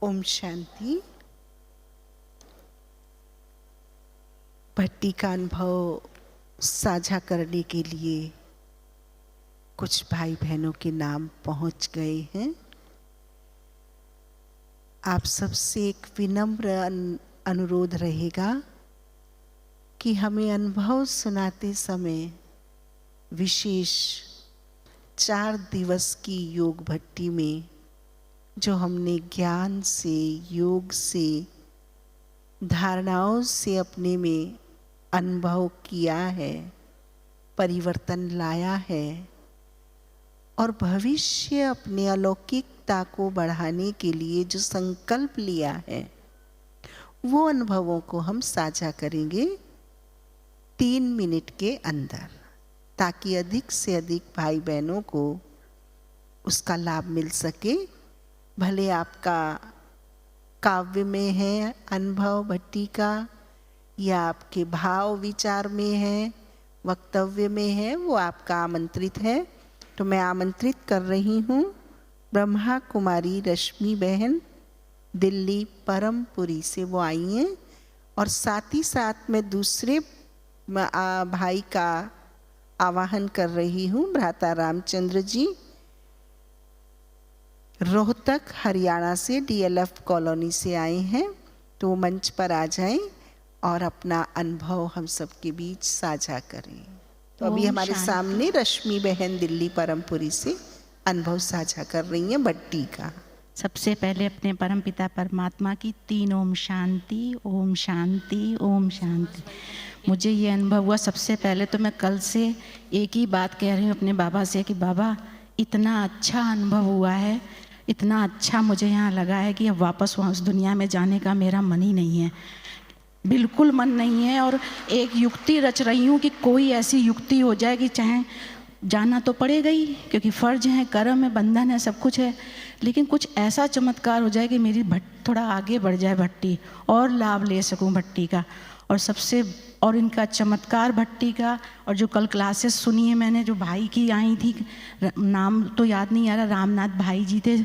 ओम शांति। भट्टी का अनुभव साझा करने के लिए कुछ भाई बहनों के नाम पहुंच गए हैं। आप सबसे एक विनम्र अनुरोध रहेगा कि हमें अनुभव सुनाते समय विशेष 4 दिवस की योग भट्टी में जो हमने ज्ञान से, योग से, धारणाओं से अपने में अनुभव किया है, परिवर्तन लाया है और भविष्य अपने अलौकिकता को बढ़ाने के लिए जो संकल्प लिया है, वो अनुभवों को हम साझा करेंगे 3 मिनट के अंदर, ताकि अधिक से अधिक भाई बहनों को उसका लाभ मिल सके। भले आपका काव्य में है अनुभव भट्टी का, या आपके भाव विचार में है, वक्तव्य में है, वो आपका आमंत्रित है। तो मैं आमंत्रित कर रही हूँ ब्रह्मा कुमारी रश्मि बहन, दिल्ली परमपुरी से वो आई हैं, और साथ ही साथ मैं दूसरे भाई का आवाहन कर रही हूँ, भ्राता रामचंद्र जी, रोहतक हरियाणा से डीएलएफ कॉलोनी से आए हैं। तो मंच पर आ जाएं और अपना अनुभव हम सबके बीच साझा करें। तो अभी हमारे सामने रश्मि बहन दिल्ली परमपुरी से अनुभव साझा कर रही हैं भट्टी का। सबसे पहले अपने परमपिता परमात्मा की 3 ओम शांति, ओम शांति, ओम शांति। मुझे ये अनुभव हुआ, सबसे पहले तो मैं कल से एक ही बात कह रही हूँ अपने बाबा से कि बाबा इतना अच्छा अनुभव हुआ है, इतना अच्छा मुझे यहाँ लगा है कि अब वापस वहाँ उस दुनिया में जाने का मेरा मन ही नहीं है, बिल्कुल मन नहीं है। और एक युक्ति रच रही हूँ कि कोई ऐसी युक्ति हो जाए कि चाहे जाना तो पड़ेगा ही, क्योंकि फ़र्ज है, कर्म है, बंधन है, सब कुछ है, लेकिन कुछ ऐसा चमत्कार हो जाए कि मेरी थोड़ा आगे बढ़ जाए भट्टी और लाभ ले सकूं भट्टी का। और इनका चमत्कार भट्टी का, और जो कल क्लासेस सुनी है मैंने, जो भाई की आई थी, नाम तो याद नहीं आ रहा, रामनाथ भाई जी थे,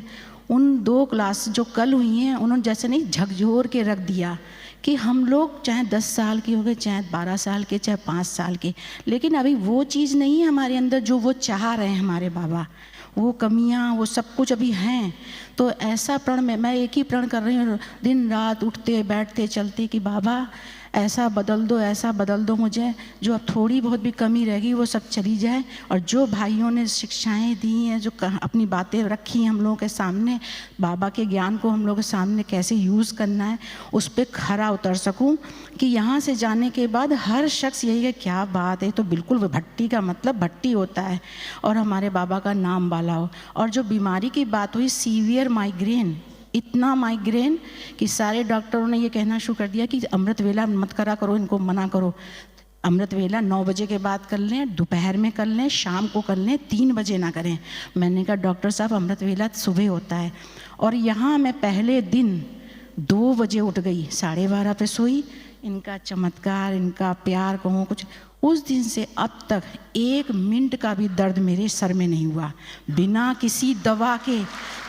उन 2 क्लास जो कल हुई हैं, उन्होंने जैसे नहीं झकझोर के रख दिया कि हम लोग चाहे 10 साल के हो गए, चाहे 12 साल के, चाहे 5 साल के, लेकिन अभी वो चीज़ नहीं है हमारे अंदर जो वो चाह रहे हैं हमारे बाबा, वो कमियां, वो सब कुछ अभी हैं। तो ऐसा प्रण मैं एक ही प्रण कर रही हूँ, दिन रात उठते बैठते चलते, कि बाबा ऐसा बदल दो, ऐसा बदल दो मुझे, जो अब थोड़ी बहुत भी कमी रहेगी वो सब चली जाए। और जो भाइयों ने शिक्षाएं दी हैं, जो अपनी बातें रखी हैं हम लोगों के सामने, बाबा के ज्ञान को हम लोगों के सामने कैसे यूज़ करना है, उस पर खरा उतर सकूं, कि यहाँ से जाने के बाद हर शख्स यही है, क्या बात है, तो बिल्कुल भट्टी का मतलब भट्टी होता है और हमारे बाबा का नाम वाला हो। और जो बीमारी की बात हुई, सीवियर माइग्रेन, इतना माइग्रेन कि सारे डॉक्टरों ने ये कहना शुरू कर दिया कि अमृत वेला मत करा करो, इनको मना करो, अमृत वेला 9 बजे के बाद कर लें, दोपहर में कर लें, शाम को कर लें, 3 बजे ना करें। मैंने कहा डॉक्टर साहब अमृत वेला सुबह होता है। और यहाँ मैं पहले दिन 2 बजे उठ गई, 12:30 पे सोई। इनका चमत्कार, इनका प्यार कहूँ कुछ, उस दिन से अब तक 1 मिनट का भी दर्द मेरे सर में नहीं हुआ, बिना किसी दवा के।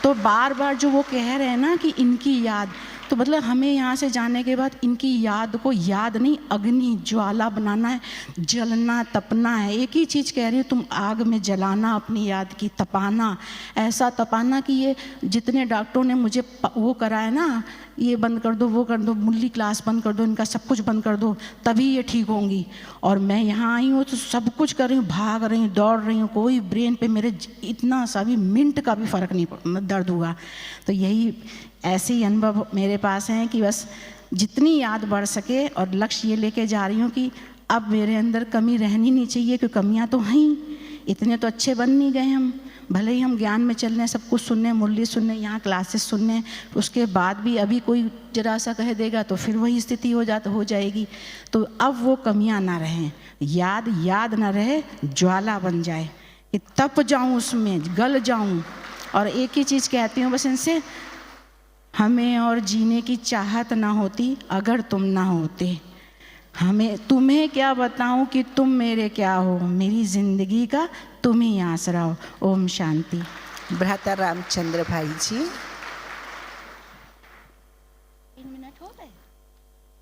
तो बार बार जो वो कह रहे हैं ना कि इनकी याद, तो मतलब हमें यहाँ से जाने के बाद इनकी याद को याद नहीं, अग्नि ज्वाला बनाना है, जलना तपना है। एक ही चीज़ कह रही हूँ, तुम आग में जलाना अपनी याद की, तपाना, ऐसा तपाना कि ये जितने डॉक्टरों ने मुझे वो कराया ना, ये बंद कर दो, वो कर दो, मुरली क्लास बंद कर दो, इनका सब कुछ बंद कर दो, तभी ये ठीक होंगी। और मैं यहाँ आई हूँ तो सब कुछ कर रही हूँ, भाग रही हूँ, दौड़ रही हूँ, कोई ब्रेन पे मेरे इतना सा भी मिनट का भी फ़र्क नहीं दर्द हुआ। तो यही ऐसे ही अनुभव मेरे पास हैं कि बस जितनी याद बढ़ सके, और लक्ष्य ये लेके जा रही हूँ कि अब मेरे अंदर कमी रहनी नहीं चाहिए, क्योंकि कमियाँ तो हैं ही, इतने तो अच्छे बन नहीं गए हम, भले ही हम ज्ञान में चल रहे हैं, सब कुछ सुनने, मुरली सुनने, यहाँ क्लासेस सुनने, उसके बाद भी अभी कोई जरा सा कह देगा तो फिर वही स्थिति हो जाएगी। तो अब वो कमियाँ ना रहें, याद ना रहे, ज्वाला बन जाए कि तप जाऊँ, उसमें गल जाऊँ। और एक ही चीज़ कहती हूँ बस इनसे, हमें और जीने की चाहत ना होती अगर तुम ना होते, तुम्हें क्या बताऊं कि तुम मेरे क्या हो, मेरी जिंदगी का तुम ही आसरा हो। ओम शांति। भ्राता रामचंद्र भाई जी। मिनट हो गए,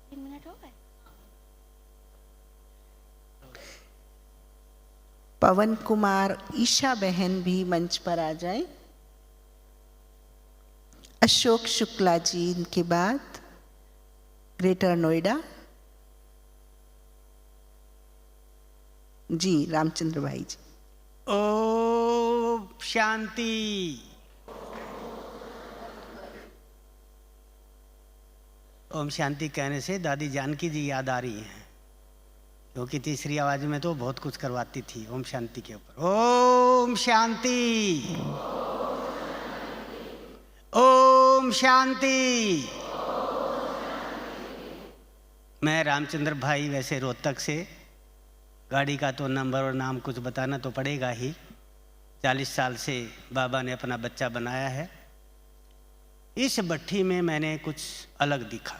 3 मिनट हो गए। पवन कुमार, ईशा बहन भी मंच पर आ जाएं। अशोक शुक्ला जी इनके बाद, ग्रेटर नोएडा। जी रामचंद्र भाई जी। ओम शांति। ओम शांति कहने से दादी जानकी जी याद आ रही हैं, क्योंकि तीसरी आवाज में तो बहुत कुछ करवाती थी ओम शांति के ऊपर। ओम शांति, ओम शांति। मैं रामचंद्र भाई, वैसे रोहतक से। गाड़ी का तो नंबर और नाम कुछ बताना तो पड़ेगा ही। 40 साल से बाबा ने अपना बच्चा बनाया है। इस भट्ठी में मैंने कुछ अलग दिखा।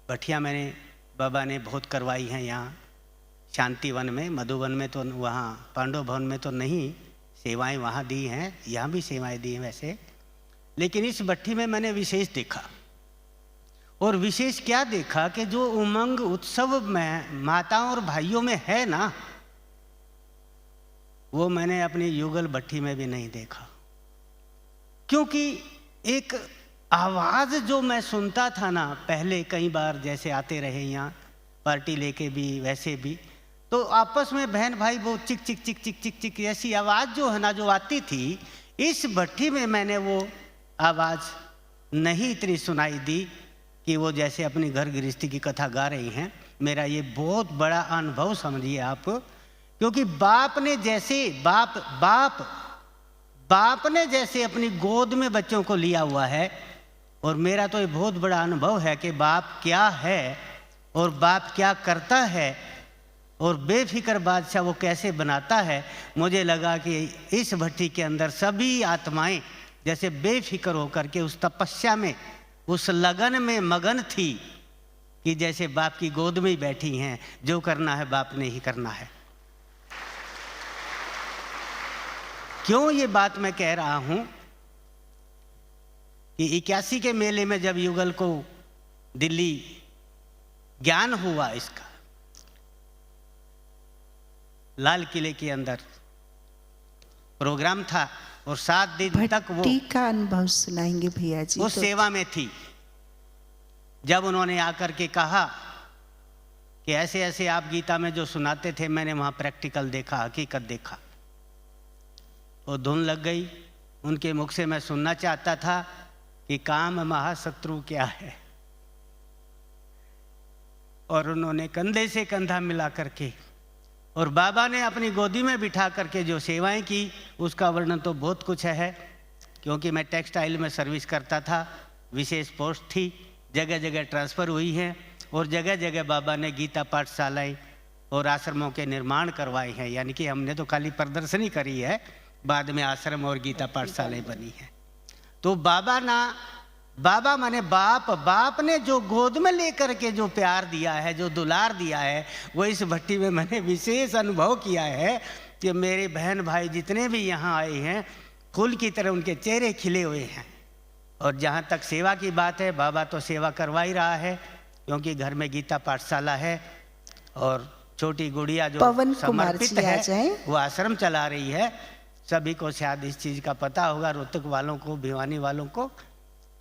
भट्ठियाँ मैंने बाबा ने बहुत करवाई हैं यहाँ शांतिवन में, मधुवन में तो, वहाँ पांडव भवन में तो नहीं, सेवाएं वहाँ दी हैं, यहाँ भी सेवाएं दी हैं वैसे। लेकिन इस भट्ठी में मैंने विशेष देखा। और विशेष क्या देखा कि जो उमंग उत्सव में माताओं और भाइयों में है ना, वो मैंने अपनी युगल भट्ठी में भी नहीं देखा। क्योंकि एक आवाज़ जो मैं सुनता था ना पहले, कई बार जैसे आते रहे यहाँ पार्टी लेके भी वैसे भी, तो आपस में बहन भाई वो चिक चिक चिक चिक चिक चिक ऐसी आवाज़ जो है ना जो आती थी, इस भट्ठी में मैंने वो आवाज़ नहीं इतनी सुनाई दी कि वो जैसे अपनी घर गृहस्थी की कथा गा रही हैं। मेरा ये बहुत बड़ा अनुभव समझिए आप, क्योंकि बाप ने जैसे बाप ने जैसे अपनी गोद में बच्चों को लिया हुआ है। और मेरा तो ये बहुत बड़ा अनुभव है कि बाप क्या है और बाप क्या करता है और बेफिक्र बादशाह वो कैसे बनाता है। मुझे लगा कि इस भट्ठी के अंदर सभी आत्माएं जैसे बेफिक्र होकर के उस तपस्या में, उस लगन में मगन थी कि जैसे बाप की गोद में ही बैठी हैं। जो करना है बाप ने ही करना है। क्यों ये बात मैं कह रहा हूं कि 81 के मेले में जब युगल को दिल्ली ज्ञान हुआ, इसका लाल किले के अंदर प्रोग्राम था और 7 दिन तक वो भट्टी का अनुभव सुनाएंगे भैया जी। उस सेवा में थी। जब उन्होंने आकर के कहा कि ऐसे ऐसे आप गीता में जो सुनाते थे, मैंने वहाँ प्रैक्टिकल देखा, हकीकत देखा, वो धुन लग गई उनके मुख से। मैं सुनना चाहता था कि काम महाशत्रु क्या है, और उन्होंने कंधे से कंधा मिला करके और बाबा ने अपनी गोदी में बिठा करके जो सेवाएं की, उसका वर्णन तो बहुत कुछ है। क्योंकि मैं टेक्सटाइल में सर्विस करता था, विशेष पोस्ट थी, जगह जगह ट्रांसफ़र हुई है और जगह जगह बाबा ने गीता पाठशालाएँ और आश्रमों के निर्माण करवाए हैं। यानी कि हमने तो खाली प्रदर्शनी करी है, बाद में आश्रम और गीता पाठशालाएँ बनी हैं। तो बाबा माने बाप ने जो गोद में लेकर के जो प्यार दिया है, जो दुलार दिया है, वो इस भट्टी में मैंने विशेष अनुभव किया है कि मेरे बहन भाई जितने भी यहाँ आए हैं, फूल की तरह उनके चेहरे खिले हुए हैं। और जहाँ तक सेवा की बात है, बाबा तो सेवा करवा ही रहा है, क्योंकि घर में गीता पाठशाला है और छोटी गुड़िया जो समर्पित है वो आश्रम चला रही है। सभी को शायद इस चीज़ का पता होगा, रोहतक वालों को, भिवानी वालों को।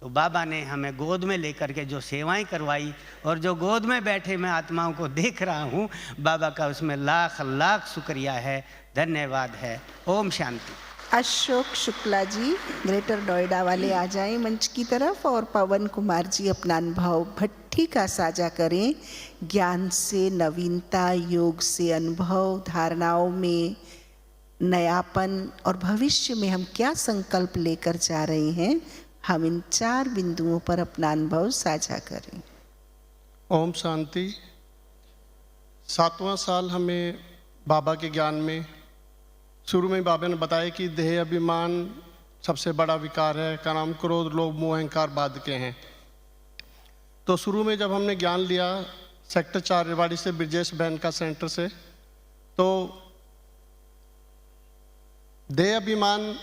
तो बाबा ने हमें गोद में लेकर के जो सेवाएं करवाई, और जो गोद में बैठे मैं आत्माओं को देख रहा हूँ, बाबा का उसमें लाख लाख शुक्रिया है, धन्यवाद है। ओम शांति। अशोक शुक्ला जी ग्रेटर नोएडा वाले आ जाएं मंच की तरफ, और पवन कुमार जी अपना अनुभव भट्ठी का साझा करें। ज्ञान से नवीनता, योग से अनुभव, धारणाओं में नयापन और भविष्य में हम क्या संकल्प लेकर जा रहे हैं, हम इन 4 बिंदुओं पर अपना अनुभव साझा करें। ओम शांति। 7वां साल हमें बाबा के ज्ञान में, शुरू में बाबा ने बताया कि देह अभिमान सबसे बड़ा विकार है, काम क्रोध लोभ मोह अहंकार बाध के हैं। तो शुरू में जब हमने ज्ञान लिया सेक्टर 4 रेवाड़ी से, ब्रजेश बहन का सेंटर से, तो देह अभिमान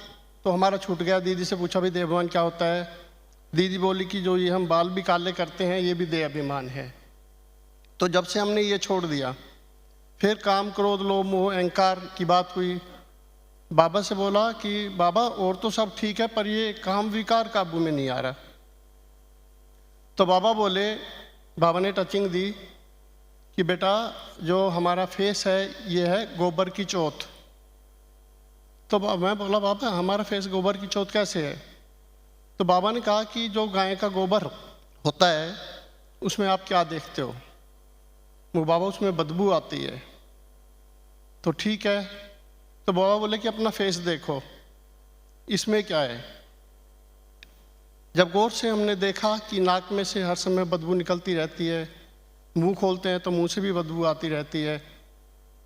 तो हमारा छूट गया। दीदी से पूछा भी देह अभिमान क्या होता है, दीदी बोली कि जो ये हम बाल भी काले करते हैं ये भी देह अभिमान है। तो जब से हमने ये छोड़ दिया, फिर काम क्रोध लोभ मोह अहंकार की बात हुई। बाबा से बोला कि बाबा और तो सब ठीक है पर ये काम विकार काबू में नहीं आ रहा। तो बाबा बोले, बाबा ने टचिंग दी कि बेटा जो हमारा फेस है ये है गोबर की चौथ। तो मैं बोला बाबा हमारा फेस गोबर की चौथ कैसे है? तो बाबा ने कहा कि जो गाय का गोबर होता है उसमें आप क्या देखते हो? वो बाबा उसमें बदबू आती है। तो ठीक है, तो बाबा बोले कि अपना फेस देखो इसमें क्या है। जब गौर से हमने देखा कि नाक में से हर समय बदबू निकलती रहती है, मुंह खोलते हैं तो मुंह से भी बदबू आती रहती है।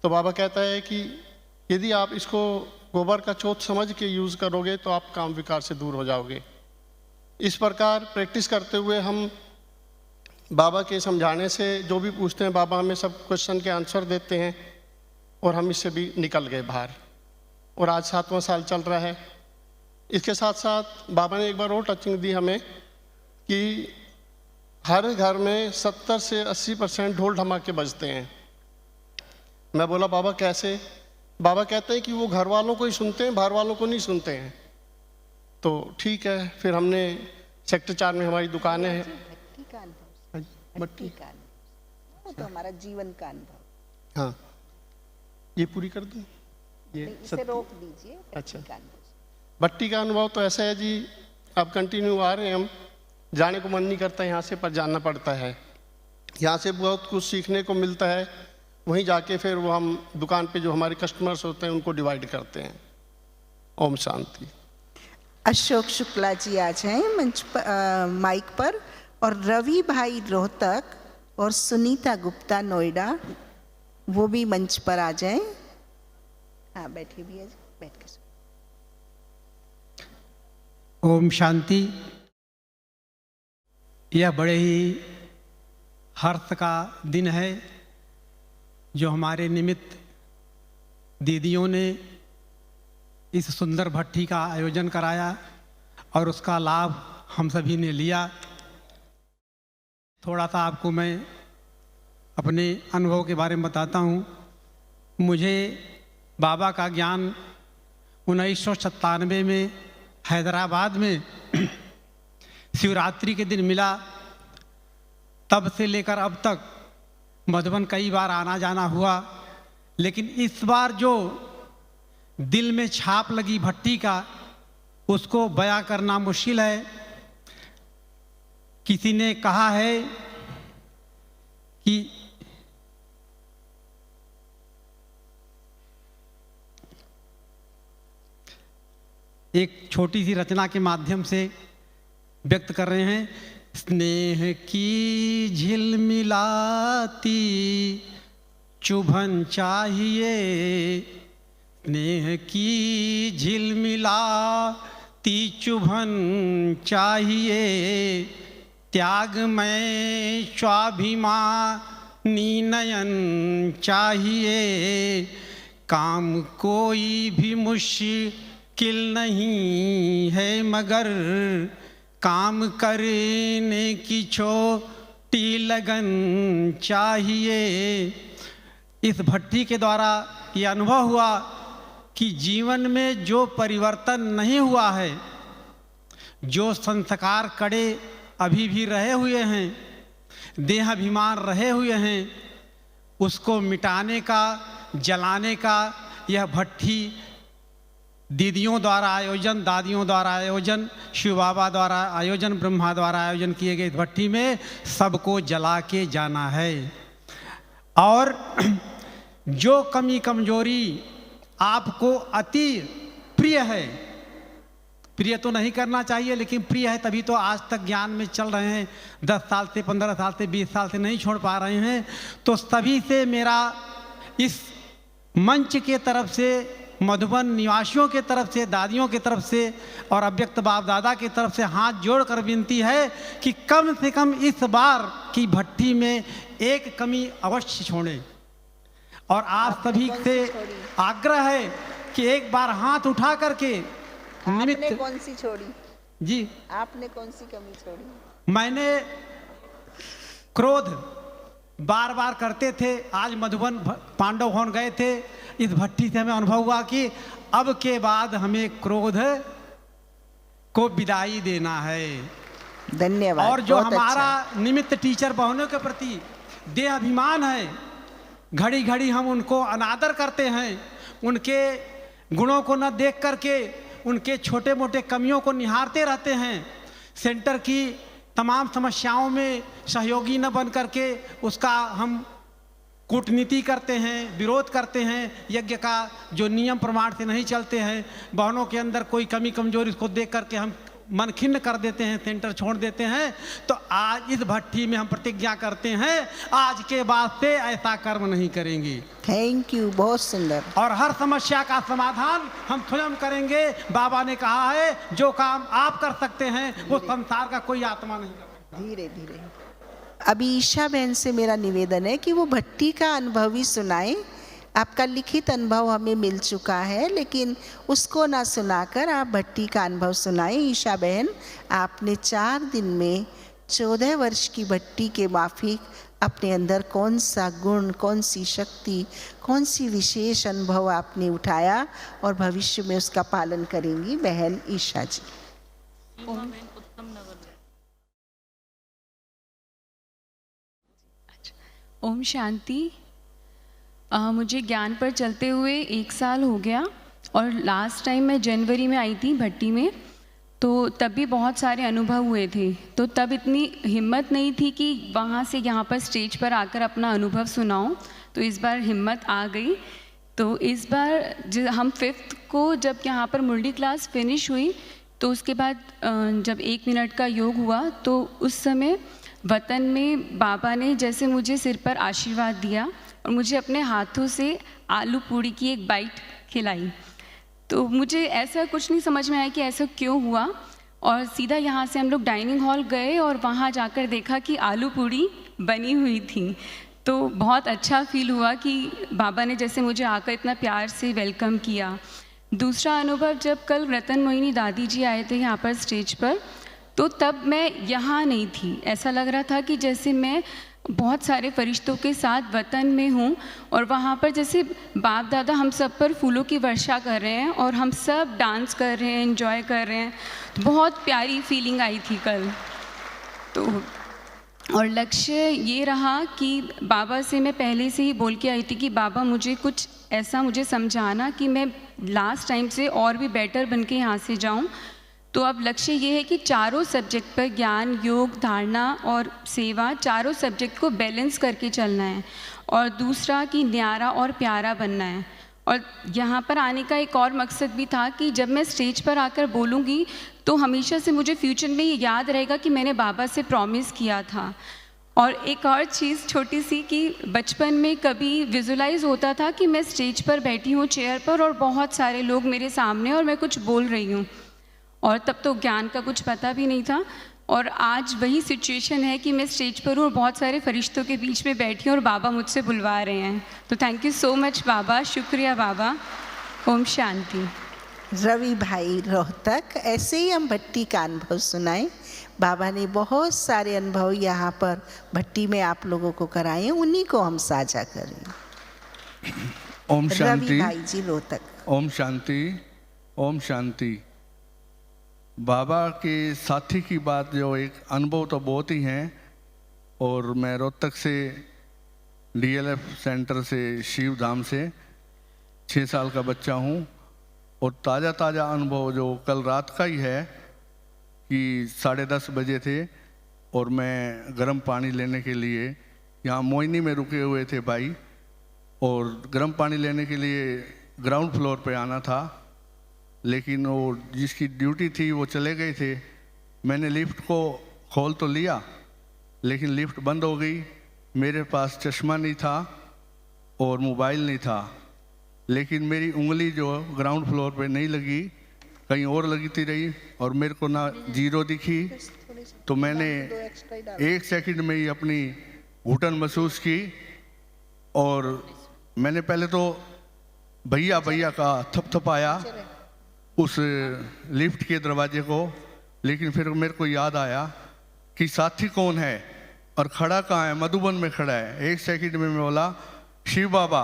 तो बाबा कहता है कि यदि आप इसको गोबर का चौथ समझ के यूज़ करोगे तो आप काम विकार से दूर हो जाओगे। इस प्रकार प्रैक्टिस करते हुए हम बाबा के समझाने से जो भी पूछते हैं बाबा हमें सब क्वेश्चन के आंसर देते हैं और हम इससे भी निकल गए बाहर। और आज 7वां साल चल रहा है। इसके साथ साथ बाबा ने एक बार और टचिंग दी हमें कि हर घर में 70 से 80% ढोल ढमाके बजते हैं। मैं बोला बाबा कैसे? बाबा कहते हैं कि वो घर वालों को ही सुनते हैं, बाहर वालों को नहीं सुनते हैं। तो ठीक है, फिर हमने सेक्टर 4 में हमारी दुकानें हैं। भट्टी का अनुभव, भट्टी का अनुभव, वो तो हमारा जीवन का अनुभव। हाँ, ये पूरी कर दूँ? ये इसे रोक दीजिए। अच्छा, भट्टी का अनुभव तो ऐसा है जी, अब कंटिन्यू आ रहे हैं हम, जाने को मन नहीं करता यहाँ से पर जाना पड़ता है। यहाँ से बहुत कुछ सीखने को मिलता है। वहीं जाके फिर वो हम दुकान पे जो हमारे कस्टमर्स होते हैं उनको डिवाइड करते हैं। ओम शांति। अशोक शुक्ला जी आ जाएं मंच पर, माइक पर, और रवि भाई रोहतक और सुनीता गुप्ता नोएडा वो भी मंच पर आ जाएं। हाँ बैठे भी है, बैठ के। ओम शांति। यह बड़े ही हर्ष का दिन है जो हमारे निमित्त दीदियों ने इस सुंदर भट्टी का आयोजन कराया और उसका लाभ हम सभी ने लिया। थोड़ा सा आपको मैं अपने अनुभव के बारे में बताता हूँ। मुझे बाबा का ज्ञान 1997 में हैदराबाद में शिवरात्रि के दिन मिला। तब से लेकर अब तक मधुबन कई बार आना जाना हुआ, लेकिन इस बार जो दिल में छाप लगी भट्टी का उसको बयां करना मुश्किल है। किसी ने कहा है कि एक छोटी सी रचना के माध्यम से व्यक्त कर रहे हैं। स्नेह की झिलमिलाती चुभन चाहिए, स्नेह की झिलमिलाती चुभन चाहिए, त्याग में स्वाभिमानी नयन चाहिए, काम कोई भी मुश्किल नहीं है मगर काम करने की छोटी लगन चाहिए। इस भट्टी के द्वारा ये अनुभव हुआ कि जीवन में जो परिवर्तन नहीं हुआ है, जो संस्कार कड़े अभी भी रहे हुए हैं, देहाभिमान रहे हुए हैं, उसको मिटाने का, जलाने का यह भट्टी दीदियों द्वारा आयोजन, दादियों द्वारा आयोजन, शिव बाबा द्वारा आयोजन, ब्रह्मा द्वारा आयोजन किए गए भट्टी में सबको जला के जाना है। और जो कमी कमजोरी आपको अति प्रिय है, प्रिय तो नहीं करना चाहिए लेकिन प्रिय है तभी तो आज तक ज्ञान में चल रहे हैं, 10 साल से, 15 साल से, 20 साल से नहीं छोड़ पा रहे हैं, तो सभी से मेरा इस मंच के तरफ से, मधुबन निवासियों के तरफ से, दादियों की तरफ से और अव्यक्त बाप दादा की तरफ से हाथ जोड़कर विनती है कि कम से कम इस बार की भट्टी में एक कमी अवश्य छोड़ें। और आप सभी से आग्रह है कि एक बार हाथ उठा करके आपने कौन सी छोड़ी? जी, आपने कौन सी कमी छोड़ी? मैंने क्रोध बार बार करते थे। आज मधुबन पांडव भवन गए थे, इस भट्टी से हमें अनुभव हुआ कि अब के बाद हमें क्रोध को विदाई देना है। धन्यवाद। और जो बहुत हमारा अच्छा। निमित्त टीचर बहनों के प्रति देह अभिमान है, घड़ी घड़ी हम उनको अनादर करते हैं, उनके गुणों को न देख करके उनके छोटे मोटे कमियों को निहारते रहते हैं, सेंटर की तमाम समस्याओं में सहयोगी न बन करके उसका हम कूटनीति करते हैं, विरोध करते हैं, यज्ञ का जो नियम प्रमाण से नहीं चलते हैं, बहनों के अंदर कोई कमी कमजोरी उसको देख करके हम मन खिन्न कर देते हैं, सेंटर छोड़ देते हैं। तो आज इस भट्टी में हम प्रतिज्ञा करते हैं, आज के बाद से ऐसा कर्म नहीं करेंगे। थैंक यू, बहुत सुंदर। और हर समस्या का समाधान हम स्वयं करेंगे। बाबा ने कहा है जो काम आप कर सकते हैं वो संसार का कोई आत्मा नहीं कर सकता। धीरे धीरे। अभी ईशा बहन से मेरा निवेदन है कि वो भट्टी का अनुभव ही सुनाएं। आपका लिखित अनुभव हमें मिल चुका है, लेकिन उसको ना सुनाकर आप भट्टी का अनुभव सुनाएं। ईशा बहन, आपने 4 दिन में 14 वर्ष की भट्टी के माफिक अपने अंदर कौन सा गुण, कौन सी शक्ति, कौन सी विशेष अनुभव आपने उठाया और भविष्य में उसका पालन करेंगी बहन ईशा जी। ओम शांति। मुझे ज्ञान पर चलते हुए 1 साल हो गया और लास्ट टाइम मैं जनवरी में आई थी भट्टी में, तो तब भी बहुत सारे अनुभव हुए थे। तो तब इतनी हिम्मत नहीं थी कि वहाँ से यहाँ पर स्टेज पर आकर अपना अनुभव सुनाऊं, तो इस बार हिम्मत आ गई। तो इस बार हम 5th को जब यहाँ पर मुरली क्लास फिनिश हुई, तो उसके बाद जब 1 मिनट का योग हुआ, तो उस समय वतन में बाबा ने जैसे मुझे सिर पर आशीर्वाद दिया और मुझे अपने हाथों से आलू पूड़ी की एक बाइट खिलाई। तो मुझे ऐसा कुछ नहीं समझ में आया कि ऐसा क्यों हुआ, और सीधा यहाँ से हम लोग डाइनिंग हॉल गए और वहाँ जाकर देखा कि आलू पूड़ी बनी हुई थी। तो बहुत अच्छा फील हुआ कि बाबा ने जैसे मुझे आकर इतना प्यार से वेलकम किया। दूसरा अनुभव, जब कल रतन मोहिनी दादी जी आए थे यहाँ पर स्टेज पर, तो तब मैं यहाँ नहीं थी। ऐसा लग रहा था कि जैसे मैं बहुत सारे फरिश्तों के साथ वतन में हूँ और वहाँ पर जैसे बाप दादा हम सब पर फूलों की वर्षा कर रहे हैं और हम सब डांस कर रहे हैं, एंजॉय कर रहे हैं। बहुत प्यारी फीलिंग आई थी कल। तो और लक्ष्य ये रहा कि बाबा से मैं पहले से ही बोल के आई थी कि बाबा मुझे कुछ ऐसा मुझे समझाना कि मैं लास्ट टाइम से और भी बेटर बन के यहाँ से जाऊँ। तो अब लक्ष्य ये है कि चारों सब्जेक्ट पर, ज्ञान, योग, धारणा और सेवा, चारों सब्जेक्ट को बैलेंस करके चलना है। और दूसरा कि न्यारा और प्यारा बनना है। और यहाँ पर आने का एक और मकसद भी था कि जब मैं स्टेज पर आकर बोलूँगी तो हमेशा से मुझे फ्यूचर में ये याद रहेगा कि मैंने बाबा से प्रॉमिस किया था। और एक और चीज़ छोटी सी कि बचपन में कभी विजुलाइज होता था कि मैं स्टेज पर बैठी हूँ चेयर पर और बहुत सारे लोग मेरे सामने और मैं कुछ बोल रही हूँ, और तब तो ज्ञान का कुछ पता भी नहीं था। और आज वही सिचुएशन है कि मैं स्टेज पर हूँ और बहुत सारे फरिश्तों के बीच में बैठी हूँ और बाबा मुझसे बुलवा रहे हैं। तो थैंक यू सो मच बाबा, शुक्रिया बाबा। ओम शांति। रवि भाई रोहतक, ऐसे ही हम भट्टी का अनुभव सुनाएं। बाबा ने बहुत सारे अनुभव यहाँ पर भट्टी में आप लोगों को कराए, उन्हीं को हम साझा करें। ओम शांति। रवि भाई जी रोहतक। ओम शांति। ओम शांति। बाबा के साथी की बात, जो एक अनुभव तो बहुत ही हैं, और मैं रोहतक से डीएलएफ सेंटर से, शिव धाम से 6 साल का बच्चा हूँ, और ताज़ा ताज़ा अनुभव जो कल रात का ही है कि 10:30 बजे थे और मैं गर्म पानी लेने के लिए यहाँ मोहिनी में रुके हुए थे भाई, और गर्म पानी लेने के लिए ग्राउंड फ्लोर पे आना था, लेकिन वो जिसकी ड्यूटी थी वो चले गए थे। मैंने लिफ्ट को खोल तो लिया, लेकिन लिफ्ट बंद हो गई। मेरे पास चश्मा नहीं था और मोबाइल नहीं था, लेकिन मेरी उंगली जो ग्राउंड फ्लोर पे नहीं लगी, कहीं और लगती रही, और मेरे को ना 0 दिखी। तो मैंने 1 सेकंड में ही अपनी घुटन महसूस की, और मैंने पहले तो भैया भैया का थपथपाया उस लिफ्ट के दरवाजे को, लेकिन फिर मेरे को याद आया कि साथी कौन है और खड़ा कहाँ है, मधुबन में खड़ा है। एक सेकंड में मैं बोला शिव बाबा,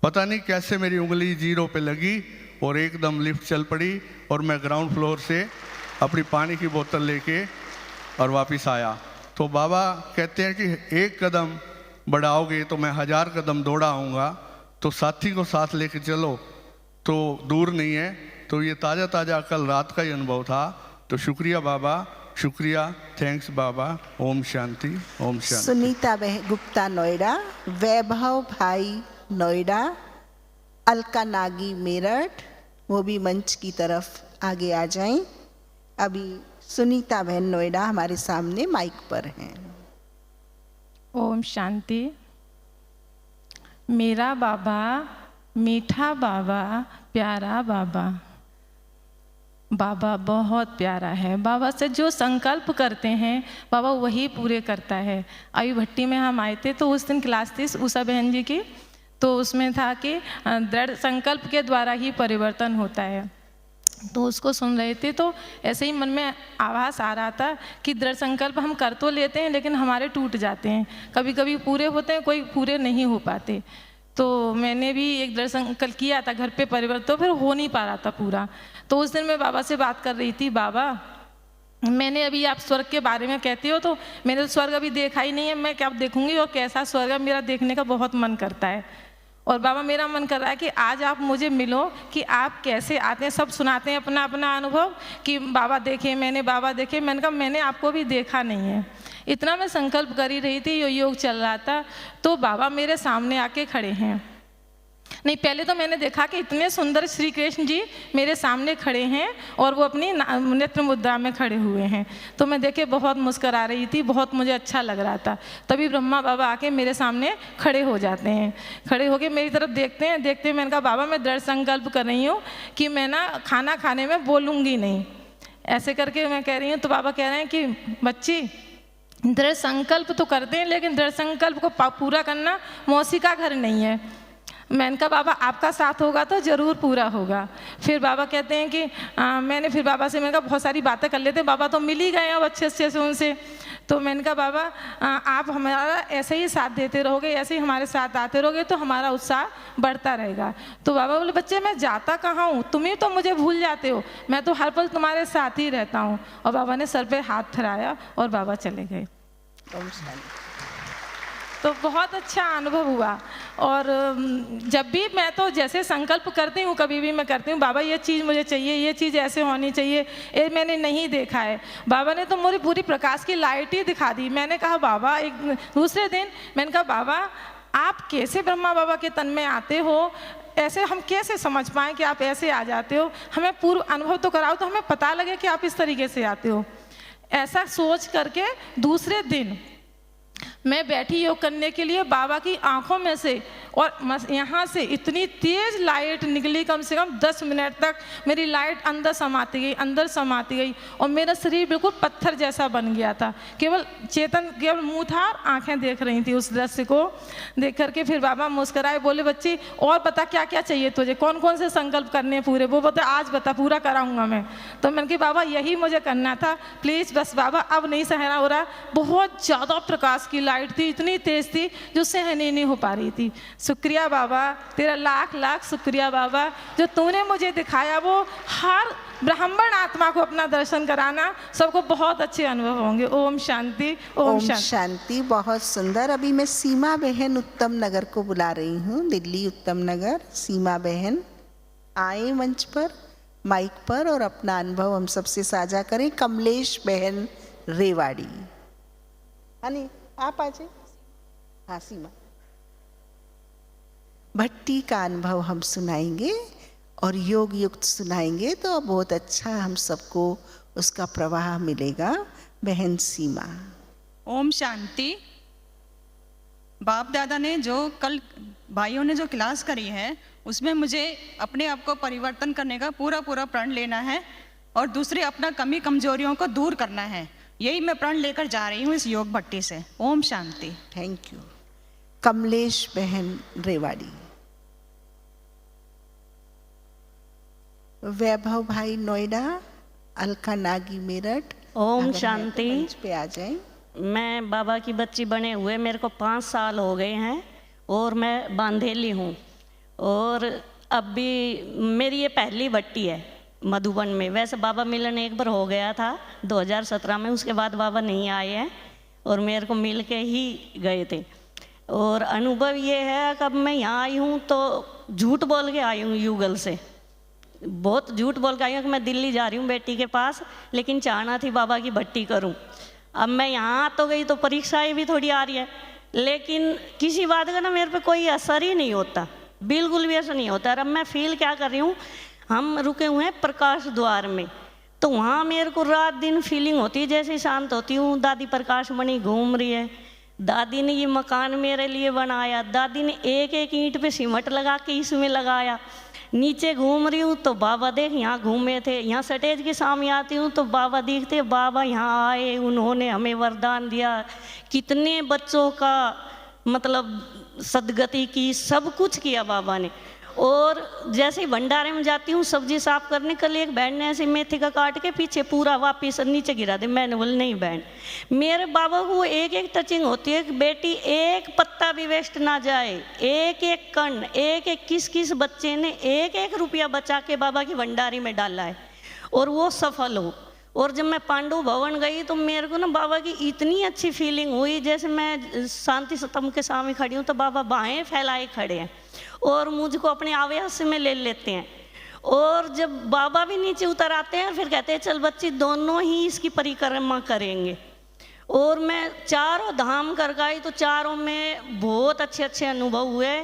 पता नहीं कैसे मेरी उंगली 0 पे लगी और एकदम लिफ्ट चल पड़ी और मैं ग्राउंड फ्लोर से अपनी पानी की बोतल लेके और वापस आया। तो बाबा कहते हैं कि एक कदम बढ़ाओगे तो मैं 1000 कदम दौड़ा आऊँगा, तो साथी को साथ लेके चलो तो दूर नहीं है। तो ये ताज़ा ताज़ा कल रात का ही अनुभव था। तो शुक्रिया बाबा, शुक्रिया, थैंक्स बाबा। ओम शांति, ओम शांति। सुनीता गुप्ता नोएडा, वैभव भाई नोएडा, अलका नागी मेरठ, वो भी मंच की तरफ आगे आ जाएं। अभी सुनीता बहन नोएडा हमारे सामने माइक पर हैं। ओम शांति। मेरा बाबा, मीठा बाबा, प्यारा बाबा, बाबा बहुत प्यारा है। बाबा से जो संकल्प करते हैं बाबा वही पूरे करता है। अभी भट्टी में हम आए थे तो उस दिन क्लास थी उषा बहन जी की, तो उसमें था कि दृढ़ संकल्प के द्वारा ही परिवर्तन होता है। तो उसको सुन रहे थे तो ऐसे ही मन में आभास आ रहा था कि दृढ़ संकल्प हम कर तो लेते हैं लेकिन हमारे टूट जाते हैं, कभी कभी पूरे होते हैं, कोई पूरे नहीं हो पाते। तो मैंने भी एक दृढ़ संकल्प किया था घर पे परिवर्तन, तो फिर हो नहीं पा रहा था पूरा। तो उस दिन मैं बाबा से बात कर रही थी, बाबा मैंने अभी आप स्वर्ग के बारे में कहते हो तो मैंने तो स्वर्ग अभी देखा ही नहीं है, मैं क्या देखूंगी और कैसा स्वर्ग है, मेरा देखने का बहुत मन करता है। और बाबा मेरा मन कर रहा है कि आज आप मुझे मिलो कि आप कैसे आते हैं, सब सुनाते हैं अपना अपना अनुभव कि बाबा देखे मैंने, बाबा देखे। मैंने कहा मैंने आपको भी देखा नहीं है। इतना मैं संकल्प कर ही रही थी, योग चल रहा था, तो बाबा मेरे सामने आके खड़े हैं। नहीं, पहले तो मैंने देखा कि इतने सुंदर श्री कृष्ण जी मेरे सामने खड़े हैं और वो अपनी नेत्र मुद्रा में खड़े हुए हैं। तो मैं देखे बहुत मुस्कुरा रही थी, बहुत मुझे अच्छा लग रहा था। तभी ब्रह्मा बाबा आके मेरे सामने खड़े हो जाते हैं, खड़े होके मेरी तरफ देखते हैं। देखते हैं मैंने कहा बाबा मैं दृढ़ संकल्प कर रही हूँ कि मैं ना खाना खाने में बोलूँगी नहीं, ऐसे करके मैं कह रही हूँ। तो बाबा कह रहे हैं कि बच्ची दृढ़ संकल्प तो करते हैं लेकिन दृढ़ संकल्प को पूरा करना मौसी का घर नहीं है। मैंने कहा बाबा आपका साथ होगा तो ज़रूर पूरा होगा। फिर बाबा कहते हैं कि मैंने फिर बाबा से मैंने कहा बहुत सारी बातें कर लेते हैं, बाबा तो मिल ही गए हैं अब अच्छे से उनसे। तो मैंने कहा बाबा आप हमारा ऐसे ही साथ देते रहोगे, ऐसे ही हमारे साथ आते रहोगे तो हमारा उत्साह बढ़ता रहेगा। तो बाबा बोले बच्चे मैं जाता कहाँ हूँ, तुम ही तो मुझे भूल जाते हो, मैं तो हर पल तुम्हारे साथ ही रहता हूँ। और बाबा ने सर पे हाथ फिराया और बाबा चले गए। तो बहुत अच्छा अनुभव हुआ। और जब भी मैं तो जैसे संकल्प करती हूँ, कभी भी मैं करती हूँ बाबा ये चीज़ मुझे चाहिए, ये चीज़ ऐसे होनी चाहिए, ये मैंने नहीं देखा है। बाबा ने तो मुझे पूरी प्रकाश की लाइट ही दिखा दी। मैंने कहा बाबा, एक दूसरे दिन मैंने कहा बाबा आप कैसे ब्रह्मा बाबा के तन में आते हो, ऐसे हम कैसे समझ पाएँ कि आप ऐसे आ जाते हो, हमें पूर्व अनुभव तो कराओ तो हमें पता लगे कि आप इस तरीके से आते हो। ऐसा सोच करके दूसरे दिन मैं बैठी योग करने के लिए, बाबा की आंखों में से और यहाँ से इतनी तेज लाइट निकली, कम से कम 10 मिनट तक मेरी लाइट अंदर समाती गई, अंदर समाती गई और मेरा शरीर बिल्कुल पत्थर जैसा बन गया था। केवल चेतन, केवल मुंह था, आंखें देख रही थी। उस दृश्य को देख करके फिर बाबा मुस्कुराए, बोले बच्ची और बता क्या क्या चाहिए तुझे, कौन कौन से संकल्प करने पूरे। वो बता आज बता, पूरा कराऊंगा मैं। तो मैंने कहा बाबा यही मुझे करना था, प्लीज़ बस बाबा अब नहीं सहना हो रहा। बहुत ज़्यादा प्रकाश की लाइट थी, इतनी तेज थी जो सहनी नहीं हो पा रही थी। शुक्रिया बाबा, तेरा लाख लाख शुक्रिया बाबा, जो तूने मुझे दिखाया वो हर ब्राह्मण आत्मा को अपना दर्शन कराना, सबको बहुत अच्छे अनुभव होंगे। ओम शांति, ओम शांति। बहुत सुंदर। अभी मैं सीमा बहन उत्तम नगर को बुला रही हूँ, दिल्ली उत्तम नगर। सीमा बहन आए मंच पर, माइक पर और अपना अनुभव हम सबसे साझा करें। कमलेश बहन रेवाड़ी, हनी आप आ जाए। हाँ सीमा, भट्टी का अनुभव हम सुनाएंगे और योग युक्त सुनाएंगे तो बहुत अच्छा हम सबको उसका प्रवाह मिलेगा। बहन सीमा। ओम शांति। बाप दादा ने जो कल भाइयों ने जो क्लास करी है उसमें मुझे अपने आप को परिवर्तन करने का पूरा प्रण लेना है और दूसरे अपना कमी कमजोरियों को दूर करना है। यही मैं प्रण लेकर जा रही हूँ इस योग भट्टी से। ओम शांति। Thank you. कमलेश बहन रेवाड़ी। वैभव भाई नोएडा, अलका नागी मेरठ। ओम अगर शांति। है तो मंच पे आ जाएं। मैं बाबा की बच्ची बने हुए मेरे को 5 साल हो गए हैं और मैं बांधेली हूँ। और अब भी मेरी ये पहली भट्टी है मधुबन में। वैसे बाबा मिलन एक बार हो गया था 2017 में, उसके बाद बाबा नहीं आए हैं और मेरे को मिल के ही गए थे। और अनुभव ये है कि अब मैं यहाँ आई हूँ तो झूठ बोल के आई हूँ युगल से, बहुत झूठ बोल के आई हूँ कि मैं दिल्ली जा रही हूँ बेटी के पास, लेकिन चाहना थी बाबा की भट्टी करूँ। अब मैं यहाँ तो गई तो परीक्षाएं भी थोड़ी आ रही है, लेकिन किसी बात का ना मेरे पे कोई असर ही नहीं होता, बिल्कुल भी ऐसा नहीं होता। और अब मैं फील क्या कर रही हूँ, हम रुके हुए हैं प्रकाश द्वार में, तो वहाँ मेरे को रात दिन फीलिंग होती है जैसे शांत होती हूँ। दादी प्रकाश मणि घूम रही है, दादी ने ये मकान मेरे लिए बनाया, दादी ने एक एक ईंट पे सीमेंट लगा के इसमें लगाया। नीचे घूम रही हूँ तो बाबा देख यहाँ घूमे थे, यहाँ स्टेज के सामने आती हूँ तो बाबा दिखते, बाबा यहाँ आए, उन्होंने हमें वरदान दिया, कितने बच्चों का मतलब सदगति की, सब कुछ किया बाबा ने। और जैसे ही भंडारे में जाती हूँ सब्जी साफ करने, कल एक बहन ने ऐसे मेथी का काट के पीछे पूरा वापिस नीचे गिरा दे, मैंने बोला नहीं बहन, मेरे बाबा को एक एक टचिंग होती है कि बेटी एक पत्ता भी वेस्ट ना जाए, एक एक कण, एक एक किस किस बच्चे ने एक एक रुपया बचा के बाबा की भंडारी में डाला है और वो सफल हो। और जब मैं पांडु भवन गई तो मेरे को ना बाबा की इतनी अच्छी फीलिंग हुई, जैसे मैं शांति स्तंभ के सामने खड़ी हूँ तो बाबा बाहें फैलाए खड़े हैं और मुझको अपने आवेश में ले लेते हैं। और जब बाबा भी नीचे उतर आते हैं फिर कहते हैं चल बच्ची दोनों ही इसकी परिक्रमा करेंगे। और मैं चारों धाम कर गई तो चारों में बहुत अच्छे अच्छे अनुभव हुए।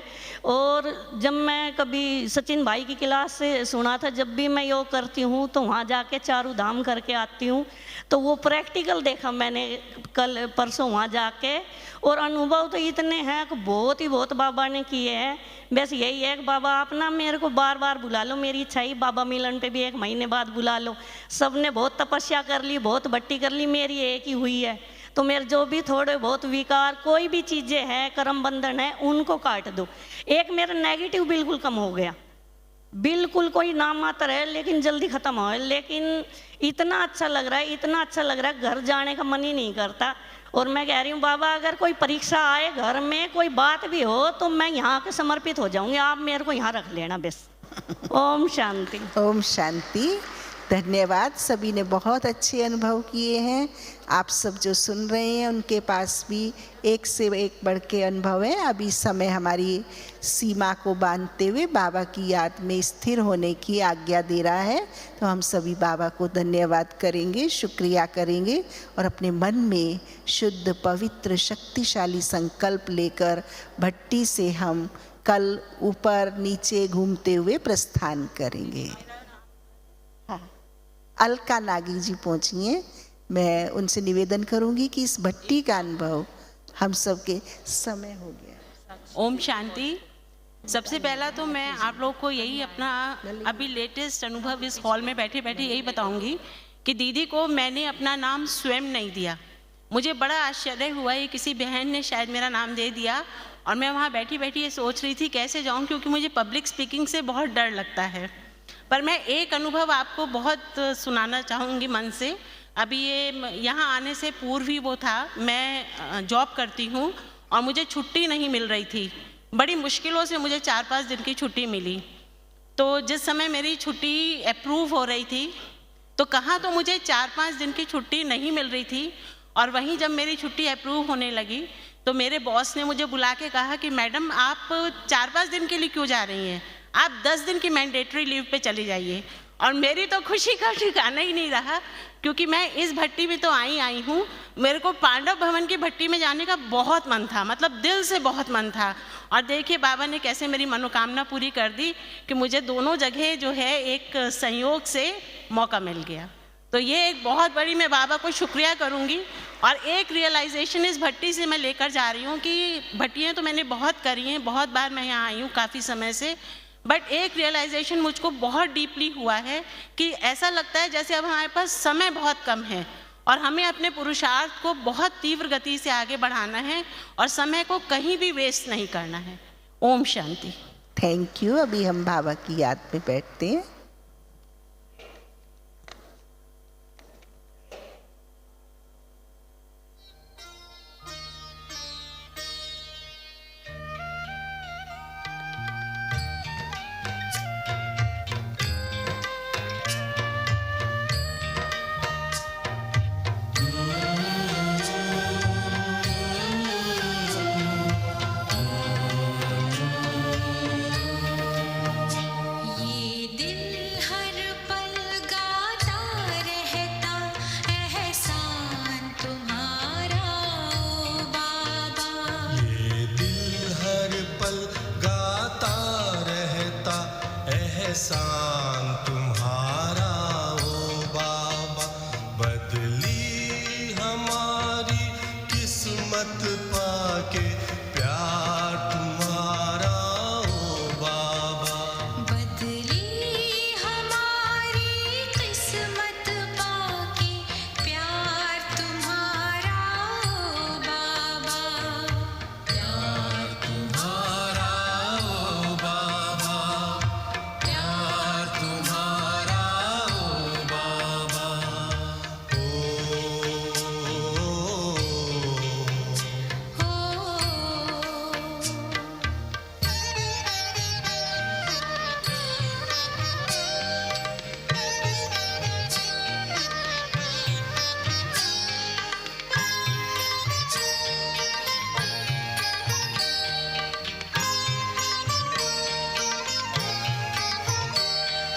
और जब मैं कभी सचिन भाई की क्लास से सुना था, जब भी मैं योग करती हूँ तो वहाँ जाके चारों धाम करके आती हूँ, तो वो प्रैक्टिकल देखा मैंने कल परसों वहाँ जाके। और अनुभव तो इतने हैं कि बहुत ही बहुत बाबा ने किए हैं। बस यही है कि बाबा आप ना मेरे को बार बार बुला लो, मेरी इच्छा ही बाबा मिलन पे भी 1 महीने बाद बुला लो। सब ने बहुत तपस्या कर ली, बहुत भट्टी कर ली, मेरी एक ही हुई है। तो मेरे जो भी थोड़े बहुत विकार कोई भी चीज़ें हैं, कर्म बंधन है, उनको काट दो। एक मेरा नेगेटिव बिल्कुल कम हो गया, बिल्कुल कोई नाम मात्र है लेकिन जल्दी ख़त्म हो। लेकिन इतना अच्छा लग रहा है, इतना अच्छा लग रहा है, घर जाने का मन ही नहीं करता। और मैं कह रही हूँ बाबा अगर कोई परीक्षा आए घर में, कोई बात भी हो, तो मैं यहाँ के समर्पित हो जाऊँगी, आप मेरे को यहाँ रख लेना बस। ओम शांति। ओम शांति। धन्यवाद। सभी ने बहुत अच्छे अनुभव किए हैं। आप सब जो सुन रहे हैं उनके पास भी एक से एक बढ़ के अनुभव है। अभी समय हमारी सीमा को बांधते हुए बाबा की याद में स्थिर होने की आज्ञा दे रहा है, तो हम सभी बाबा को धन्यवाद करेंगे, शुक्रिया करेंगे और अपने मन में शुद्ध पवित्र शक्तिशाली संकल्प लेकर भट्टी से हम कल ऊपर नीचे घूमते हुए प्रस्थान करेंगे। हाँ, अलका नागी जी पहुँचिए। मैं उनसे निवेदन करूंगी कि इस भट्टी का अनुभव हम सबके समय हो गया। ओम शांति। सबसे पहला तो मैं आप लोग को यही अपना अभी लेटेस्ट अनुभव इस हॉल में बैठे बैठे यही बताऊंगी कि दीदी को मैंने अपना नाम स्वयं नहीं दिया। मुझे बड़ा आश्चर्य हुआ, ये किसी बहन ने शायद मेरा नाम दे दिया और मैं वहाँ बैठी बैठी ये सोच रही थी कैसे जाऊँ, क्योंकि मुझे पब्लिक स्पीकिंग से बहुत डर लगता है। पर मैं एक अनुभव आपको बहुत सुनाना चाहूँगी मन से। अभी ये यहाँ आने से पूर्व ही वो था, मैं जॉब करती हूँ और मुझे छुट्टी नहीं मिल रही थी। बड़ी मुश्किलों से मुझे 4-5 दिन की छुट्टी मिली। तो जिस समय मेरी छुट्टी अप्रूव हो रही थी तो कहाँ तो मुझे 4-5 दिन की छुट्टी नहीं मिल रही थी, और वहीं जब मेरी छुट्टी अप्रूव होने लगी तो मेरे बॉस ने मुझे बुला के कहा कि मैडम आप 4-5 दिन के लिए क्यों जा रही हैं, आप 10 दिन की मैंडेटरी लीव पे चली जाइए। और मेरी तो खुशी का ठिकाना ही नहीं रहा, क्योंकि मैं इस भट्टी में तो आई हूँ, मेरे को पांडव भवन की भट्टी में जाने का बहुत मन था, मतलब दिल से बहुत मन था। और देखिए बाबा ने कैसे मेरी मनोकामना पूरी कर दी कि मुझे दोनों जगह जो है एक संयोग से मौका मिल गया। तो ये एक बहुत बड़ी मैं बाबा को शुक्रिया करूँगी। और एक रियलाइजेशन इस भट्टी से मैं लेकर जा रही हूँ कि भट्टियाँ तो मैंने बहुत करी हैं, बहुत बार मैं यहाँ आई हूँ काफ़ी समय से, बट एक रियलाइजेशन मुझको बहुत डीपली हुआ है कि ऐसा लगता है जैसे अब हमारे पास समय बहुत कम है और हमें अपने पुरुषार्थ को बहुत तीव्र गति से आगे बढ़ाना है और समय को कहीं भी वेस्ट नहीं करना है। ओम शांति। Thank you. अभी हम बाबा की याद में बैठते हैं। किस्मत पाके प्यार तुम्हारा ओ बाबा। बदली हमारी किस्मत पाके प्यार तुम्हारा ओ बाबा। प्यार तुम्हारा ओ बाबा, प्यार तुम्हारा ओ बाबा।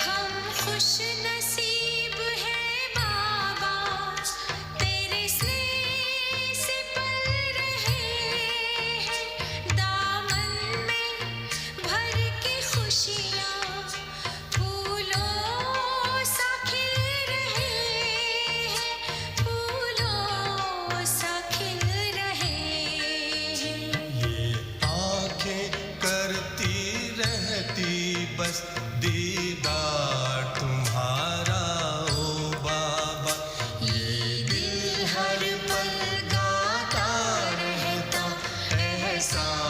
हम खुश नसीब हैं बाबा, तेरे स्नेह से पल रहे हैं। दामन में भर के खुशियाँ फूलों सा खिल रहे हैं, फूलों सा खिल रहे हैं। ये आंखें करती रहती बस दीदार तुम्हारा ओ बाबा। ये दिल हर पल गाता रहता एहसान